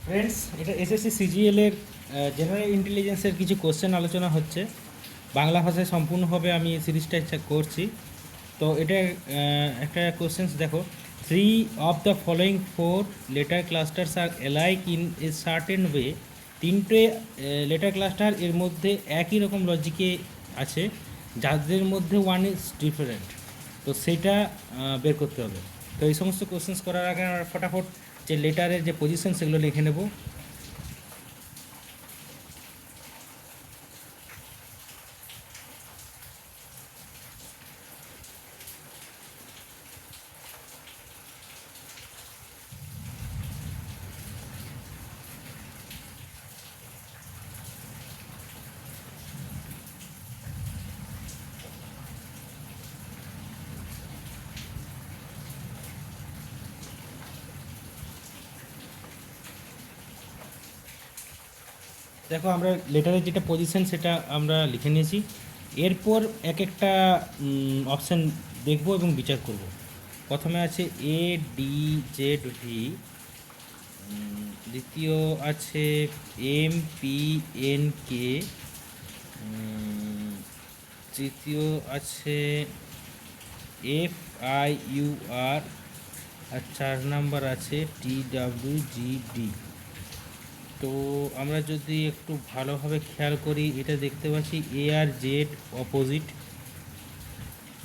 Friends, এটা SSC CGL এর general ইন্টেলিজেন্সের কিছু কোশ্চেন আলোচনা হচ্ছে। বাংলা ভাষায় সম্পূর্ণভাবে আমি এই সিরিজটা করছি। তো এটা একটা কোশ্চেন্স দেখো, 3 of the following 4 letter clusters are alike in a certain way. তিনটে লেটার ক্লাস্টার এর মধ্যে একই রকম লজিকে আছে, যাদের মধ্যে ওয়ান ইজ ডিফারেন্ট। তো সেটা বের করতে হবে। তো এই সমস্ত কোশ্চেন্স করার আগে আমরা ফটাফট যে লেটারের যে পজিশন সেগুলো লিখে নেব। দেখো, আমরা লেটারের যেটা পজিশন সেটা আমরা লিখে নিয়েছি। এরপর এক একটা অপশান দেখব এবং বিচার করব। প্রথমে আছে এ ডি জেড ভি, দ্বিতীয় আছে এম পি এন কে, তৃতীয় আছে এফ আই ইউ আর, আর 4 নাম্বার আছে টি ডাব্লিউ জি ডি। তো আমরা যদি একটু ভালোভাবে খেয়াল করি, এটা দেখতে পাচ্ছি এ আর জেড অপোজিট,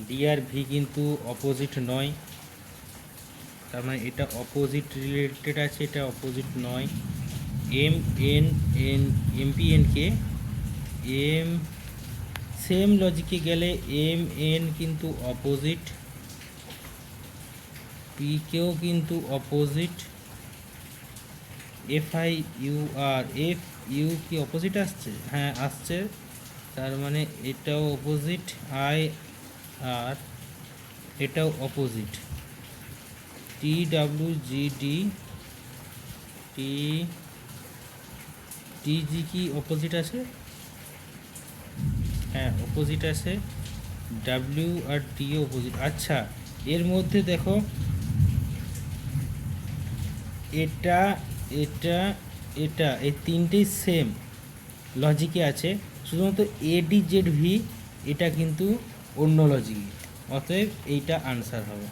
ডি আর ভি কিন্তু অপোজিট নয়, তার মানে এটা অপোজিট রিলেটেড আছে, এটা অপোজিট নয়। M N N M P N কে, এম সেম লজিকে গেলে এম এন কিন্তু অপোজিট, পি কেও কিন্তু opposite, F I U R, F U কি অপোজিট আসছে? হ্যাঁ আসছে, তার মানে এটাও অপোজিট। আই আর এটাও opposite. T W G D, T T G কি অপোজিট আছে? হ্যাঁ অপোজিট আছে। W R T opposite. আচ্ছা, এর মধ্যে দেখো এটা এটা এটা এই তিনটেই সেম লজিকে আছে, শুধুমাত্র এডি জেড ভি এটা কিন্তু অন্য লজিকে, অতএব এইটা আনসার হবে।